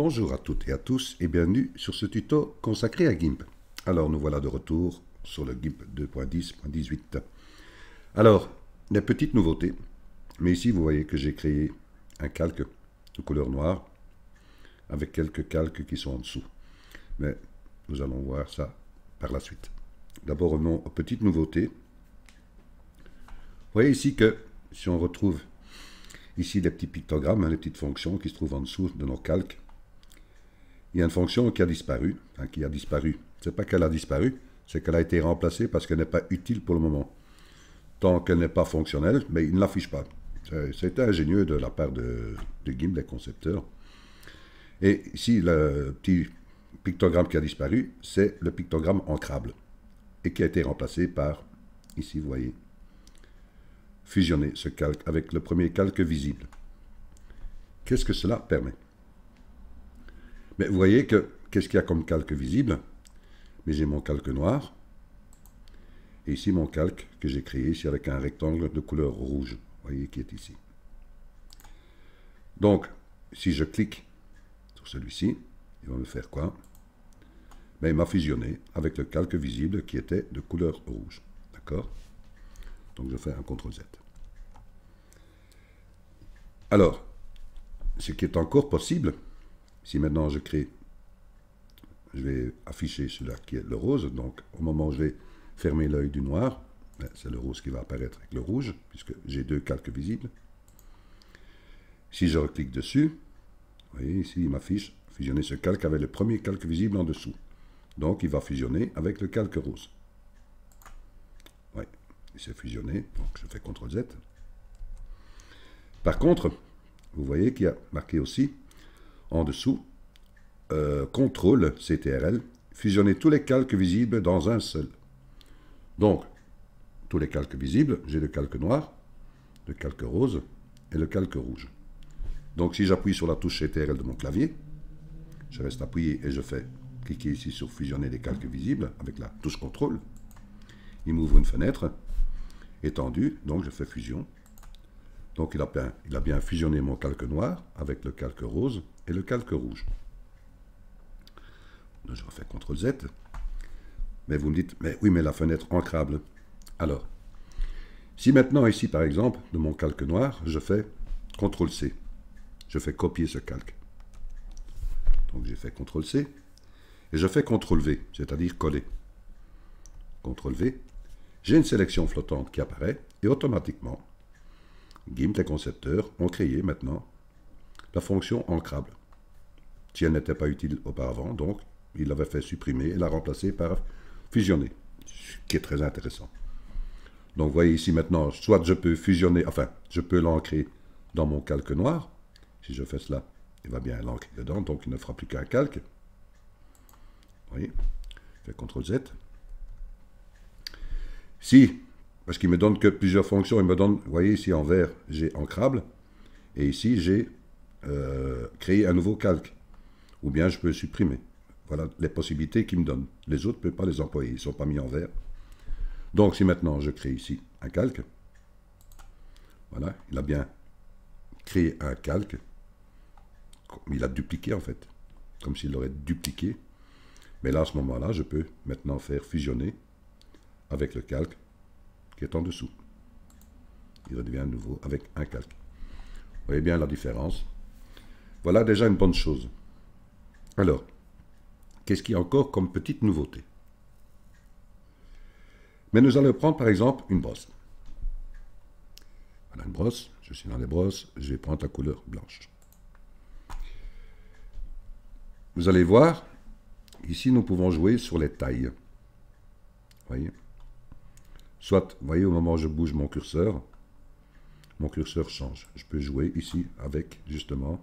Bonjour à toutes et à tous et bienvenue sur ce tuto consacré à GIMP. Alors nous voilà de retour sur le GIMP 2.10.18. Alors, des petites nouveautés, mais ici vous voyez que j'ai créé un calque de couleur noire avec quelques calques qui sont en dessous. Mais nous allons voir ça par la suite. D'abord revenons aux petites nouveautés. Vous voyez ici que si on retrouve ici les petits pictogrammes, les petites fonctions qui se trouvent en dessous de nos calques, il y a une fonction qui a disparu. C'est pas qu'elle a disparu, c'est qu'elle a été remplacée parce qu'elle n'est pas utile pour le moment. Tant qu'elle n'est pas fonctionnelle, mais il ne l'affiche pas. C'était ingénieux de la part de GIMP, des concepteurs. Et ici, le petit pictogramme qui a disparu, c'est le pictogramme ancrable. Et qui a été remplacé par, ici vous voyez, fusionner ce calque avec le premier calque visible. Qu'est-ce que cela permet? Mais vous voyez que, qu'est-ce qu'il y a comme calque visible? Mais j'ai mon calque noir, et ici mon calque que j'ai créé ici avec un rectangle de couleur rouge, vous voyez, qui est ici. Donc, si je clique sur celui-ci, il va me faire quoi? Ben, il m'a fusionné avec le calque visible qui était de couleur rouge. D'accord? Donc je fais un CTRL Z. Alors, ce qui est encore possible, si maintenant je vais afficher celui-là qui est le rose, donc au moment où je vais fermer l'œil du noir, ben, c'est le rose qui va apparaître avec le rouge, puisque j'ai deux calques visibles. Si je reclique dessus, vous voyez ici, il m'affiche fusionner ce calque avec le premier calque visible en dessous. Donc il va fusionner avec le calque rose. Oui, il s'est fusionné, donc je fais CTRL Z. Par contre, vous voyez qu'il y a marqué aussi en dessous CTRL CTRL, fusionner tous les calques visibles dans un seul. Donc, tous les calques visibles, j'ai le calque noir, le calque rose et le calque rouge. Donc, si j'appuie sur la touche CTRL de mon clavier, je reste appuyé et je fais cliquer ici sur fusionner les calques visibles avec la touche CTRL. Il m'ouvre une fenêtre étendue, donc je fais fusion. Donc, il a bien fusionné mon calque noir avec le calque rose et le calque rouge. Donc, je refais CTRL Z. Mais vous me dites, mais oui, mais la fenêtre ancrable. Alors, si maintenant ici, par exemple, de mon calque noir, je fais CTRL C. Je fais copier ce calque. Donc, j'ai fait CTRL C. Et je fais CTRL V, c'est-à-dire coller. CTRL V. J'ai une sélection flottante qui apparaît, et automatiquement, GIMP, les concepteurs, ont créé maintenant la fonction ancrable. Si elle n'était pas utile auparavant, donc, il l'avait fait supprimer et la remplacer par fusionner, ce qui est très intéressant. Donc, vous voyez ici maintenant, soit je peux fusionner, enfin, je peux l'ancrer dans mon calque noir. Si je fais cela, il va bien l'ancrer dedans, donc il ne fera plus qu'un calque. Vous voyez, je fais CTRL Z. Si, parce qu'il me donne que plusieurs fonctions, il me donne, vous voyez ici en vert, j'ai ancrable, et ici j'ai créé un nouveau calque. Ou bien je peux supprimer. Voilà les possibilités qu'il me donne. Les autres ne peuvent pas les employer, ils ne sont pas mis en vert. Donc si maintenant je crée ici un calque, voilà, il a bien créé un calque, il a dupliqué en fait, comme s'il l'aurait dupliqué. Mais là, à ce moment-là, je peux maintenant faire fusionner avec le calque qui est en dessous. Il redevient à nouveau avec un calque. Vous voyez bien la différence. Voilà déjà une bonne chose. Alors, qu'est-ce qu'il y a encore comme petite nouveauté? Mais nous allons prendre par exemple une brosse. Voilà une brosse, je suis dans les brosses, je vais prendre la couleur blanche. Vous allez voir, ici nous pouvons jouer sur les tailles. Vous voyez? Soit, vous voyez, au moment où je bouge mon curseur change. Je peux jouer ici avec, justement,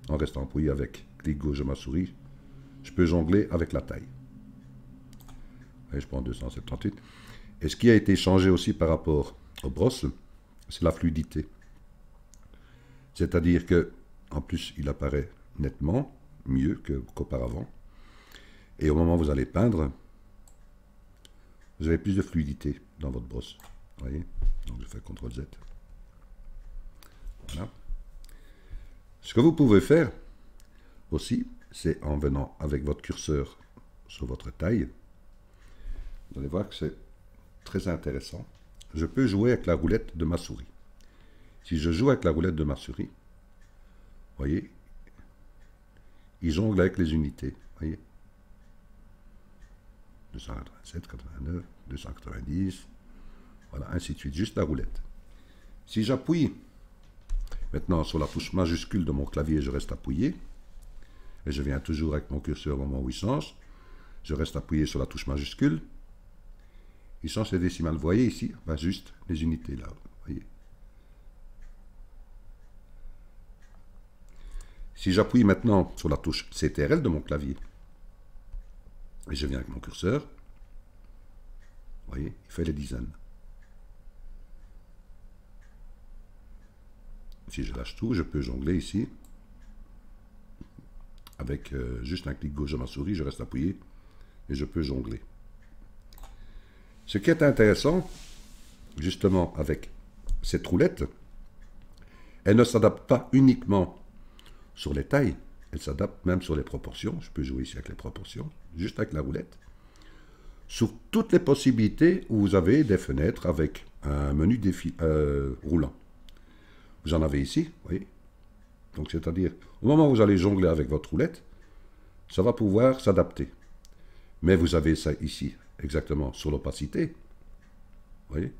en restant appuyé avec clic gauche de ma souris, je peux jongler avec la taille. Et je prends 278. Et ce qui a été changé aussi par rapport aux brosses, c'est la fluidité. C'est-à-dire que, en plus, il apparaît nettement, mieux qu'auparavant. Et au moment où vous allez peindre, vous avez plus de fluidité dans votre brosse. Vous voyez? Donc je fais CTRL Z. Voilà. Ce que vous pouvez faire, aussi, c'est en venant avec votre curseur sur votre taille. Vous allez voir que c'est très intéressant. Je peux jouer avec la roulette de ma souris. Si je joue avec la roulette de ma souris, vous voyez, il jongle avec les unités. Voyez, 287, 89, 290, voilà, ainsi de suite, juste la roulette. Si j'appuie maintenant sur la touche majuscule de mon clavier, je reste appuyé, et je viens toujours avec mon curseur au moment où il change, je reste appuyé sur la touche majuscule, il change les décimales. Vous voyez ici, ben juste les unités là, voyez. Si j'appuie maintenant sur la touche CTRL de mon clavier, et je viens avec mon curseur, vous voyez, il fait les dizaines. Si je lâche tout, je peux jongler ici. Avec juste un clic gauche de ma souris, je reste appuyé et je peux jongler. Ce qui est intéressant, justement, avec cette roulette, elle ne s'adapte pas uniquement sur les tailles, elle s'adapte même sur les proportions. Je peux jouer ici avec les proportions, juste avec la roulette. Sur toutes les possibilités où vous avez des fenêtres avec un menu roulant. Vous en avez ici, vous voyez. Donc, c'est-à-dire, au moment où vous allez jongler avec votre roulette, ça va pouvoir s'adapter. Mais vous avez ça ici, exactement, sur l'opacité. Vous voyez,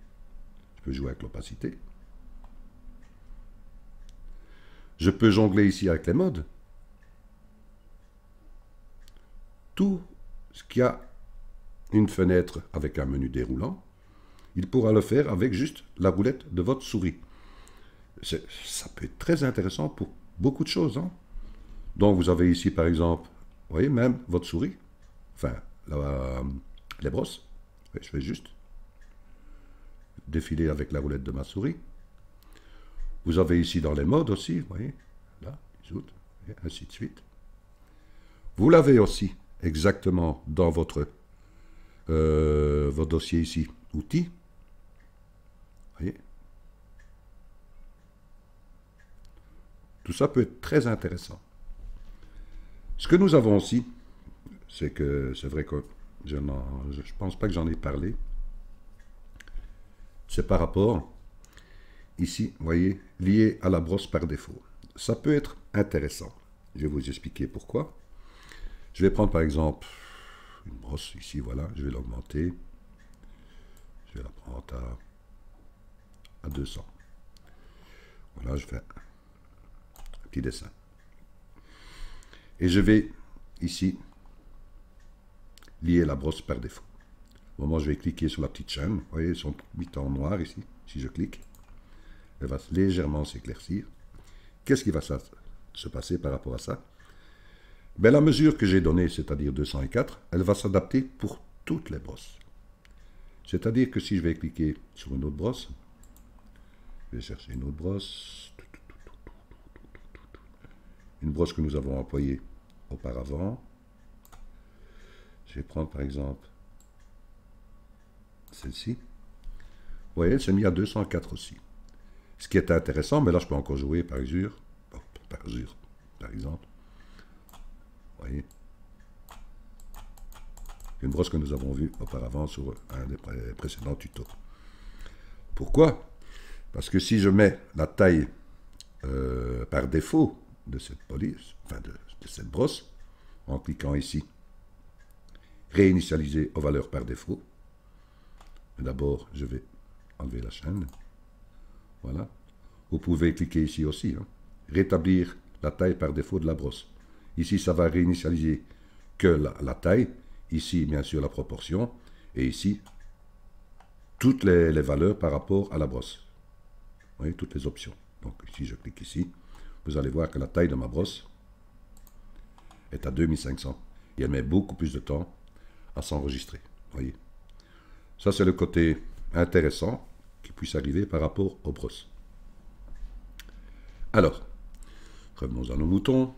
je peux jouer avec l'opacité. Je peux jongler ici avec les modes. Tout ce qui a une fenêtre avec un menu déroulant, il pourra le faire avec juste la roulette de votre souris. Ça peut être très intéressant pour beaucoup de choses. Hein. Donc vous avez ici par exemple, vous voyez même votre souris, enfin les brosses. Oui, je vais juste défiler avec la roulette de ma souris. Vous avez ici dans les modes aussi, vous voyez, là, et ainsi de suite. Vous l'avez aussi exactement dans votre dossier ici, outils. Vous voyez. Tout ça peut être très intéressant. Ce que nous avons aussi, c'est que c'est vrai que je ne pense pas que j'en ai parlé. C'est par rapport, ici, vous voyez, lié à la brosse par défaut. Ça peut être intéressant. Je vais vous expliquer pourquoi. Je vais prendre par exemple une brosse ici, voilà, je vais l'augmenter. Je vais la prendre à 200. Voilà, je fais un petit dessin. Et je vais ici lier la brosse par défaut. Au moment où je vais cliquer sur la petite chaîne, vous voyez, ils sont mis en noir ici. Si je clique, elle va légèrement s'éclaircir. Qu'est-ce qui va se passer par rapport à ça? Ben, la mesure que j'ai donnée, c'est-à-dire 204, elle va s'adapter pour toutes les brosses. C'est-à-dire que si je vais cliquer sur une autre brosse, je vais chercher une autre brosse, une brosse que nous avons employée auparavant. Je vais prendre par exemple celle-ci. Vous voyez, elle s'est mise à 204 aussi. Ce qui est intéressant, mais là je peux encore jouer par usure, par exemple. Vous voyez, une brosse que nous avons vue auparavant sur un des précédents tutos. Pourquoi? Parce que si je mets la taille par défaut de cette police, enfin de cette brosse, en cliquant ici, réinitialiser aux valeurs par défaut. D'abord, je vais enlever la chaîne. Voilà. Vous pouvez cliquer ici aussi, hein. Rétablir la taille par défaut de la brosse. Ici, ça va réinitialiser que la taille. Ici, bien sûr, la proportion. Et ici, toutes les valeurs par rapport à la brosse. Vous voyez, toutes les options. Donc, si je clique ici, vous allez voir que la taille de ma brosse est à 2500. Et elle met beaucoup plus de temps à s'enregistrer. Vous voyez. Ça, c'est le côté intéressant qui puisse arriver par rapport aux brosses. Alors, revenons à nos moutons.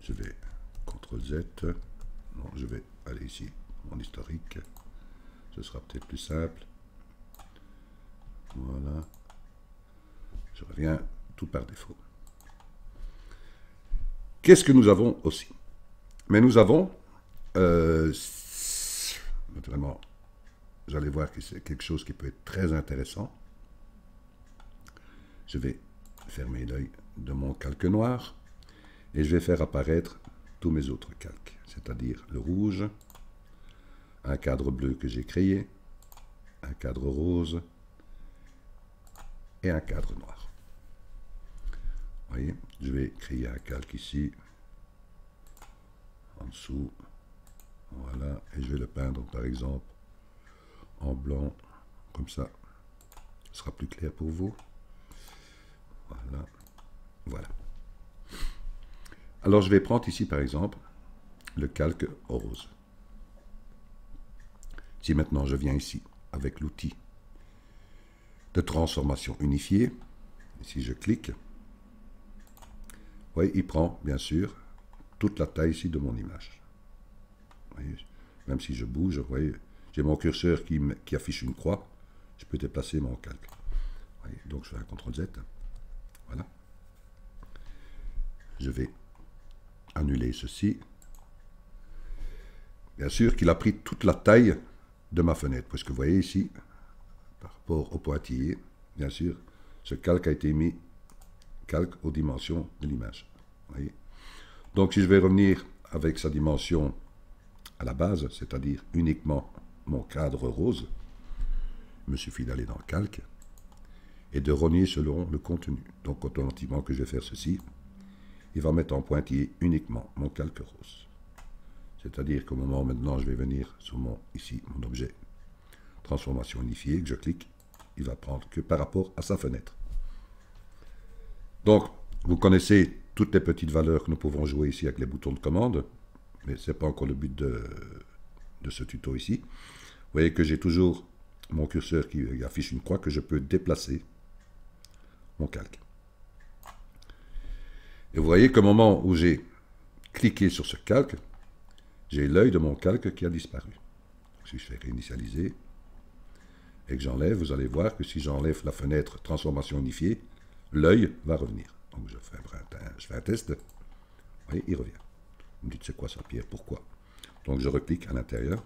Je vais CTRL Z. Non, je vais aller ici, mon historique. Ce sera peut-être plus simple. Voilà. Je reviens tout par défaut. Qu'est-ce que nous avons aussi? Mais nous avons, naturellement, vous allez voir que c'est quelque chose qui peut être très intéressant. Je vais fermer l'œil de mon calque noir et je vais faire apparaître tous mes autres calques, c'est-à-dire le rouge, un cadre bleu que j'ai créé, un cadre rose et un cadre noir. Vous voyez, je vais créer un calque ici, en dessous, voilà, et je vais le peindre par exemple en blanc, comme ça, ce sera plus clair pour vous. Voilà, voilà. Alors je vais prendre ici par exemple le calque rose. Si maintenant je viens ici avec l'outil de transformation unifiée, si je clique, vous voyez, il prend bien sûr toute la taille ici de mon image. Vous voyez, même si je bouge, vous voyez, j'ai mon curseur qui affiche une croix, je peux déplacer mon calque. Vous voyez, donc je fais un CTRL Z, voilà. Je vais annuler ceci. Bien sûr qu'il a pris toute la taille de ma fenêtre, puisque vous voyez ici, par rapport au pointillé, bien sûr, ce calque a été mis calque aux dimensions de l'image. Donc si je vais revenir avec sa dimension à la base, c'est-à-dire uniquement mon cadre rose, il me suffit d'aller dans calque et de renier selon le contenu. Donc automatiquement que je vais faire ceci, il va mettre en pointillé uniquement mon calque rose. C'est-à-dire qu'au moment où maintenant je vais venir sur ici, mon objet transformation unifiée, que je clique, il va prendre que par rapport à sa fenêtre. Donc, vous connaissez toutes les petites valeurs que nous pouvons jouer ici avec les boutons de commande, mais ce n'est pas encore le but de ce tuto ici. Vous voyez que j'ai toujours mon curseur qui affiche une croix que je peux déplacer mon calque. Et vous voyez qu'au moment où j'ai cliqué sur ce calque, j'ai l'œil de mon calque qui a disparu. Donc, si je fais réinitialiser et que j'enlève, vous allez voir que si j'enlève la fenêtre transformation unifiée, l'œil va revenir. Donc je fais un test. Vous voyez, il revient. Vous me dites, c'est quoi ça, Pierre? Pourquoi? Donc je reclique à l'intérieur.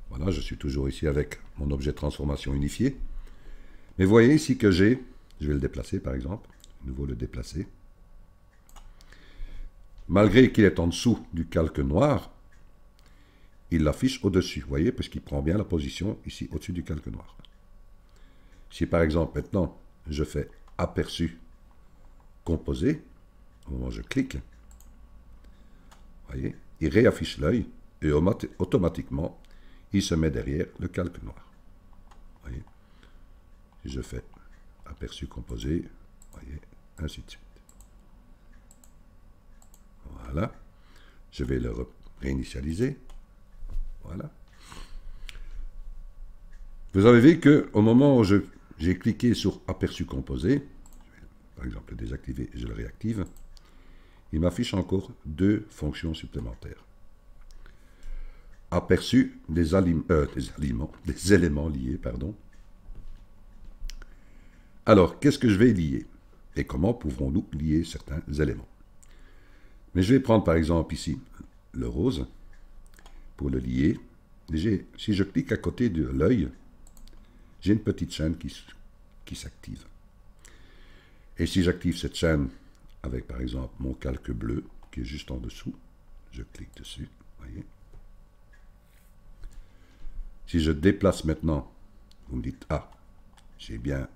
Voilà, je suis toujours ici avec mon objet transformation unifié. Mais vous voyez ici que je vais le déplacer par exemple, de nouveau le déplacer. Malgré qu'il est en dessous du calque noir, il l'affiche au-dessus, vous voyez, parce qu'il prend bien la position ici au-dessus du calque noir. Si par exemple maintenant je fais aperçu composé, au moment où je clique, vous voyez, il réaffiche l'œil et automatiquement il se met derrière le calque noir. Vous voyez, si je fais aperçu composé, vous voyez, ainsi de suite. Voilà, je vais le réinitialiser. Voilà. Vous avez vu qu'au moment où j'ai cliqué sur aperçu composé, je vais, par exemple le désactiver et je le réactive, il m'affiche encore deux fonctions supplémentaires. Aperçu des éléments liés, pardon. Alors, qu'est-ce que je vais lier? Et comment pouvons-nous lier certains éléments? Mais je vais prendre par exemple ici le rose pour le lier. Et si je clique à côté de l'œil, j'ai une petite chaîne qui s'active. Et si j'active cette chaîne avec par exemple mon calque bleu qui est juste en dessous, je clique dessus, voyez. Si je déplace maintenant, vous me dites, ah, j'ai bien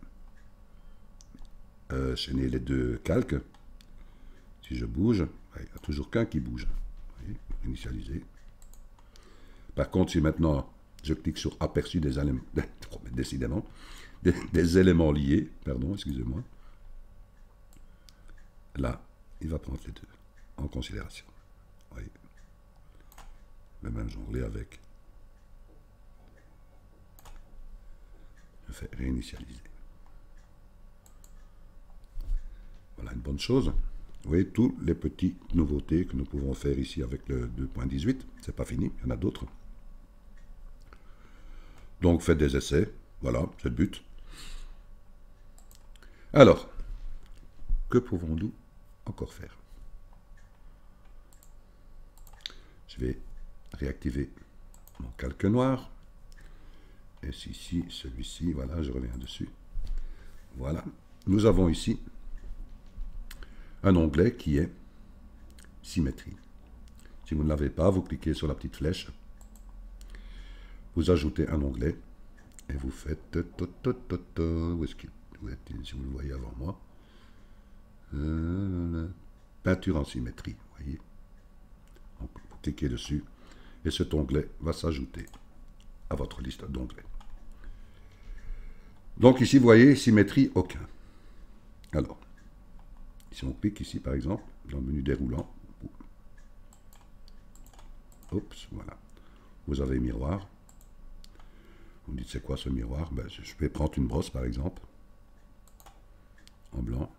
chaîné les deux calques. Si je bouge, il n'y a toujours qu'un qui bouge. Vous voyez, initialiser. Par contre, si maintenant je clique sur aperçu des éléments, décidément, des éléments liés, pardon, excusez-moi, là, il va prendre les deux en considération. Vous voyez. Le même jongler avec. Je fais réinitialiser. Voilà une bonne chose. Vous voyez toutes les petites nouveautés que nous pouvons faire ici avec le 2.18. C'est pas fini, il y en a d'autres. Donc faites des essais. Voilà, c'est le but. Alors, que pouvons-nous encore faire? Je vais réactiver mon calque noir. Et ici, celui-ci, voilà, je reviens dessus. Voilà. Nous avons ici un onglet qui est symétrie. Si vous ne l'avez pas, vous cliquez sur la petite flèche. Vous ajoutez un onglet et vous faites... Où est-ce qu'il est, si vous le voyez avant moi. Peinture en symétrie, vous voyez. Donc, vous cliquez dessus et cet onglet va s'ajouter à votre liste d'onglets. Donc ici, vous voyez, symétrie, aucun. Alors, si on clique ici, par exemple, dans le menu déroulant, oups, voilà, vous avez miroir. Vous me dites, c'est quoi ce miroir? Ben, je vais prendre une brosse, par exemple, en blanc.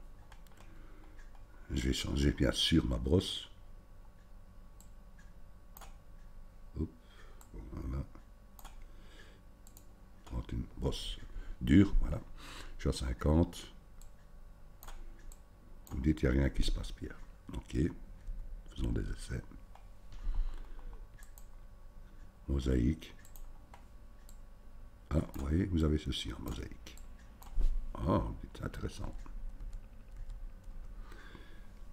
Je vais changer, bien sûr, ma brosse. Hop, voilà. Prendre une brosse dure, voilà. Je suis à 50. Vous me dites, il n'y a rien qui se passe, Pierre. Ok, faisons des essais. Mosaïque. Ah, vous voyez, vous avez ceci en mosaïque. Ah, c'est intéressant.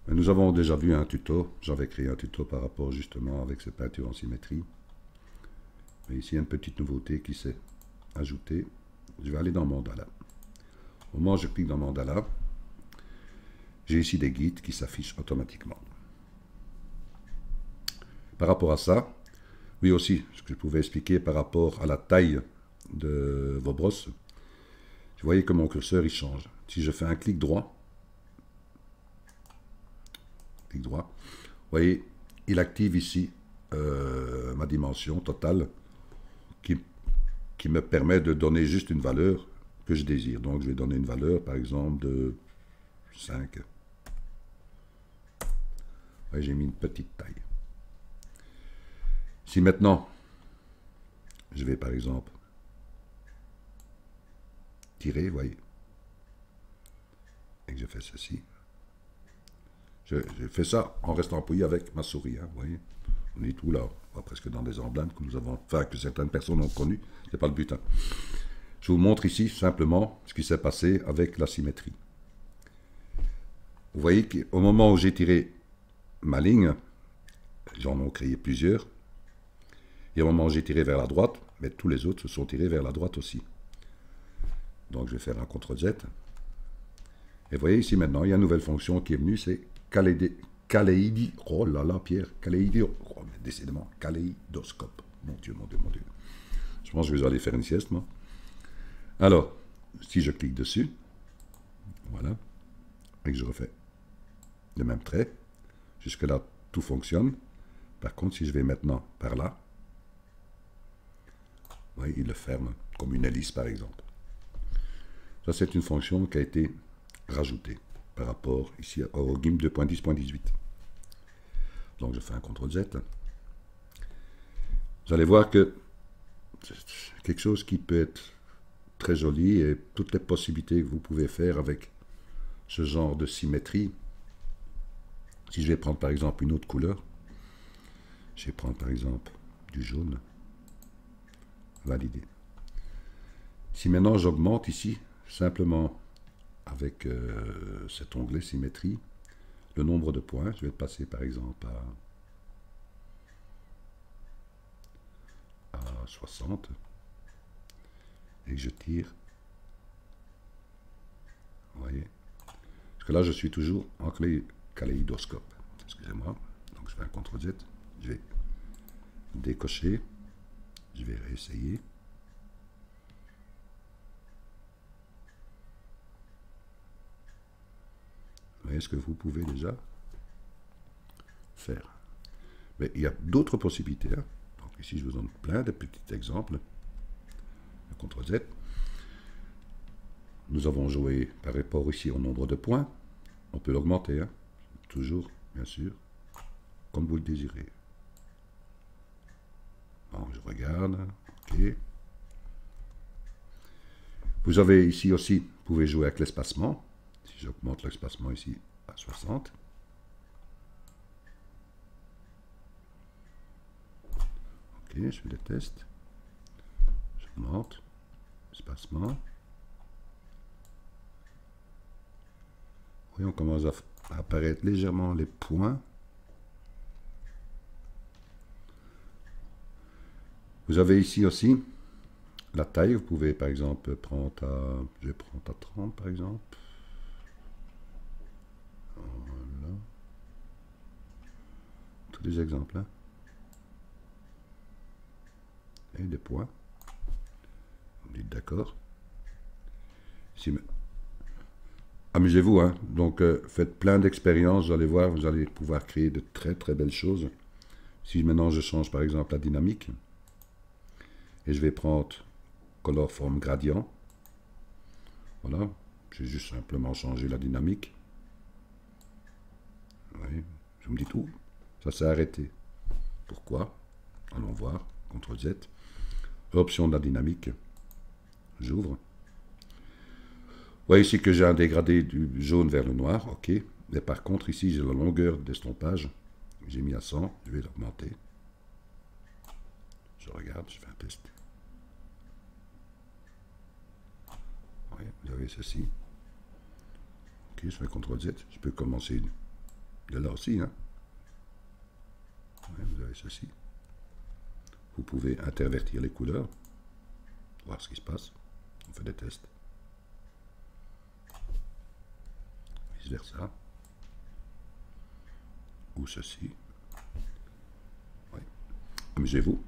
Mais nous avons déjà vu un tuto. J'avais créé un tuto par rapport justement avec ces peintures en symétrie. Mais ici, il y a une petite nouveauté qui s'est ajoutée. Je vais aller dans Mandala. Au moment où je clique dans Mandala, j'ai ici des guides qui s'affichent automatiquement. Par rapport à ça, oui aussi, ce que je pouvais expliquer par rapport à la taille de vos brosses, vous voyez que mon curseur il change. Si je fais un clic droit, vous voyez, il active ici ma dimension totale qui me permet de donner juste une valeur que je désire. Donc je vais donner une valeur par exemple de 5. J'ai mis une petite taille. Si maintenant je vais par exemple tirer, vous voyez, et que je fais ceci, je fais ça en restant appuyé avec ma souris, hein, vous voyez, on est tout là, on va presque dans des emblèmes que nous avons, enfin que certaines personnes ont connu, c'est pas le but. Hein. Je vous montre ici simplement ce qui s'est passé avec la symétrie. Vous voyez qu'au moment où j'ai tiré ma ligne, j'en ai créé plusieurs, et au moment où j'ai tiré vers la droite, mais tous les autres se sont tirés vers la droite aussi. Donc je vais faire un CTRL-Z. Et vous voyez ici maintenant, il y a une nouvelle fonction qui est venue, c'est oh là là Pierre, oh, mais décidément, kaléidoscope. Mon Dieu, mon Dieu, mon Dieu. Je pense que je vais aller faire une sieste, moi. Alors, si je clique dessus, voilà, et que je refais le même trait, jusque-là, tout fonctionne. Par contre, si je vais maintenant par là, vous voyez, il le ferme, comme une hélice par exemple. Ça, c'est une fonction qui a été rajoutée par rapport ici au GIMP 2.10.18. Donc, je fais un CTRL-Z. Vous allez voir que c'est quelque chose qui peut être très joli et toutes les possibilités que vous pouvez faire avec ce genre de symétrie. Si je vais prendre par exemple une autre couleur, je vais prendre par exemple du jaune. Valider. Si maintenant j'augmente ici, simplement avec cet onglet symétrie, le nombre de points, je vais passer par exemple à 60, et que je tire, vous voyez, parce que là je suis toujours en kaléidoscope, excusez-moi, donc je fais un CTRL-Z, je vais décocher, je vais réessayer. Vous voyez ce que vous pouvez déjà faire. Mais il y a d'autres possibilités. Hein. Donc ici, je vous donne plein de petits exemples. CTRL-Z. Nous avons joué par rapport ici au nombre de points. On peut l'augmenter. Hein. Toujours, bien sûr, comme vous le désirez. Donc, je regarde. OK. Vous avez ici aussi, vous pouvez jouer avec l'espacement. Si j'augmente l'espacement ici à 60. Ok, je fais des tests. J'augmente. Espacement. Oui, on commence à apparaître légèrement les points. Vous avez ici aussi la taille. Vous pouvez par exemple prendre à... Je vais prendre à 30 par exemple. Voilà. Tous les exemples. Hein. Et des points. Vous dites d'accord. Amusez-vous, hein. Donc faites plein d'expériences, vous allez voir, vous allez pouvoir créer de très très belles choses. Si maintenant je change par exemple la dynamique, et je vais prendre color form gradient, voilà, j'ai juste simplement changé la dynamique. Oui, je me dis tout, ça s'est arrêté. Pourquoi? Allons voir, CTRL Z, option de la dynamique, j'ouvre. Vous voyez ici que j'ai un dégradé du jaune vers le noir, ok. Mais par contre, ici, j'ai la longueur d'estompage. J'ai mis à 100, je vais l'augmenter. Je regarde, je fais un test. Oui, vous avez ceci. Ok, je fais CTRL Z. Je peux commencer de là aussi. Hein. Oui, vous avez ceci. Vous pouvez intervertir les couleurs. Voir ce qui se passe. On fait des tests. Vice versa. Ou ceci. Oui. Amusez-vous.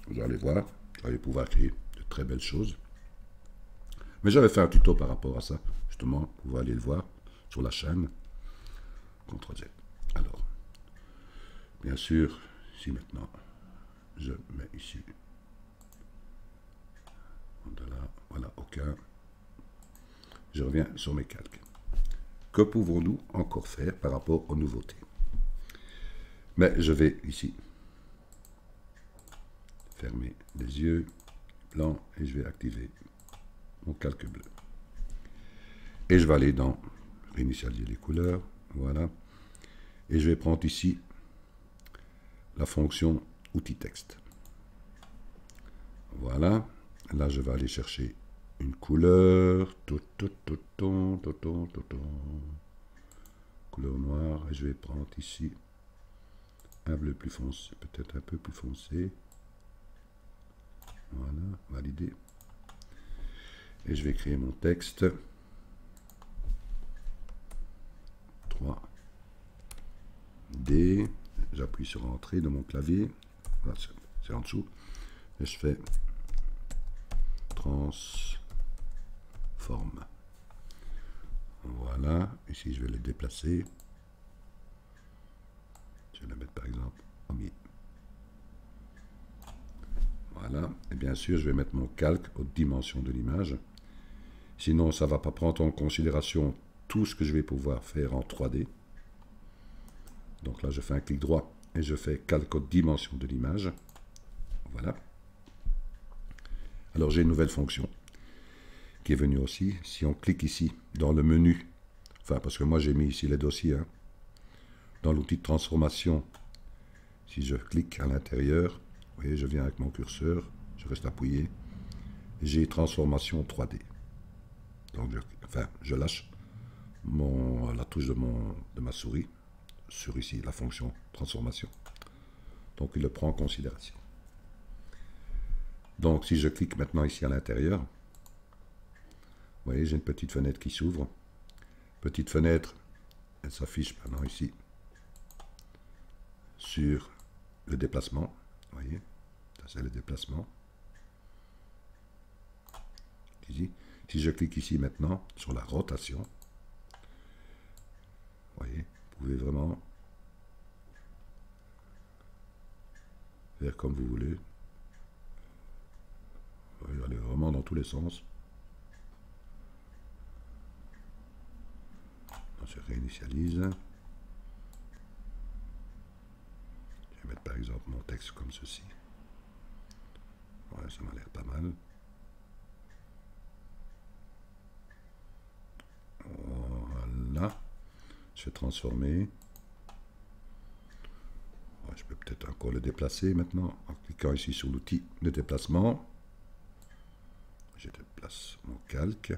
Vous allez voir. Vous allez pouvoir créer de très belles choses. Mais j'avais fait un tuto par rapport à ça. Justement, vous pouvez aller le voir sur la chaîne. CTRL Z. Alors, bien sûr, si maintenant je mets ici, voilà, aucun. Je reviens sur mes calques. Que pouvons-nous encore faire par rapport aux nouveautés? Mais je vais ici fermer les yeux blancs et je vais activer mon calque bleu. Et je vais aller dans réinitialiser les couleurs, voilà. Et je vais prendre ici la fonction outil texte. Voilà. Là, je vais aller chercher une couleur. Couleur noire. Et je vais prendre ici un bleu plus foncé, peut-être un peu plus foncé. Voilà, valider. Et je vais créer mon texte. 3D. J'appuie sur Entrée de mon clavier. Voilà, c'est en dessous. Et je fais transform. Voilà. Ici, je vais le déplacer. Je vais le mettre par exemple en mi. Voilà. Et bien sûr, je vais mettre mon calque aux dimensions de l'image. Sinon, ça ne va pas prendre en considération tout ce que je vais pouvoir faire en 3D. Donc là, je fais un clic droit et je fais calque aux dimensions de l'image. Voilà. Alors, j'ai une nouvelle fonction qui est venue aussi. Si on clique ici dans le menu, enfin, parce que moi, j'ai mis ici les dossiers, hein, dans l'outil de transformation, si je clique à l'intérieur, vous voyez, je viens avec mon curseur, je reste appuyé, j'ai transformation 3D. Donc, je lâche la touche de ma souris sur ici la fonction transformation. Donc, il le prend en considération. Donc, si je clique maintenant ici à l'intérieur, vous voyez, j'ai une petite fenêtre qui s'ouvre. Petite fenêtre, elle s'affiche maintenant ici sur le déplacement. Vous voyez, ça c'est le déplacement. Ici. Si je clique ici maintenant sur la rotation, vous voyez, vous pouvez vraiment faire comme vous voulez. Vous pouvez aller vraiment dans tous les sens. Je réinitialise. Je vais mettre par exemple mon texte comme ceci. Ouais, ça m'a l'air pas mal. Voilà. Je vais transformer. Ouais, je peux peut-être encore le déplacer maintenant en cliquant ici sur l'outil de déplacement. Je déplace mon calque.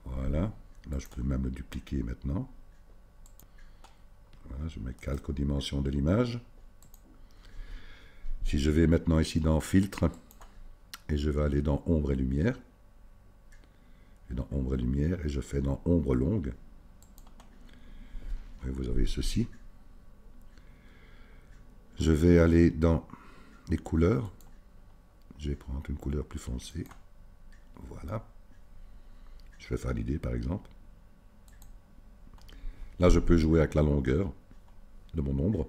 Voilà. Là, je peux même le dupliquer maintenant. Voilà, je mets calque aux dimensions de l'image. Si je vais maintenant ici dans filtre, et je vais aller dans ombre et lumière, et dans ombre et lumière, et je fais dans ombre longue, et vous avez ceci. Je vais aller dans les couleurs, je vais prendre une couleur plus foncée, voilà. Je fais valider par exemple. Là, je peux jouer avec la longueur de mon ombre.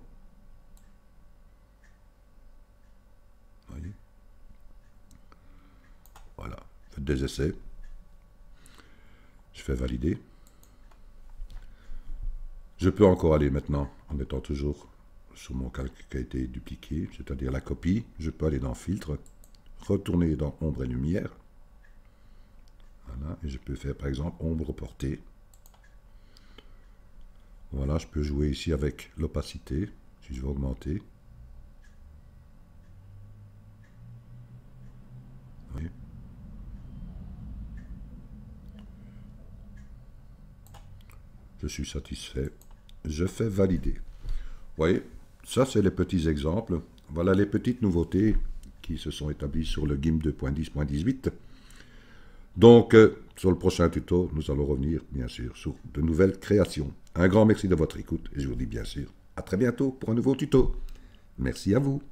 Voyez. Voilà, faites des essais. Je fais valider. Je peux encore aller maintenant, en étant toujours sur mon calque qui a été dupliqué, c'est-à-dire la copie. Je peux aller dans filtre, retourner dans ombre et lumière. Voilà, et je peux faire par exemple ombre portée. Voilà, je peux jouer ici avec l'opacité, si je veux augmenter. Oui. Je suis satisfait. Je fais valider. Vous voyez, ça c'est les petits exemples. Voilà les petites nouveautés qui se sont établies sur le GIMP 2.10.18. Donc, sur le prochain tuto, nous allons revenir, bien sûr, sur de nouvelles créations. Un grand merci de votre écoute et je vous dis bien sûr à très bientôt pour un nouveau tuto. Merci à vous.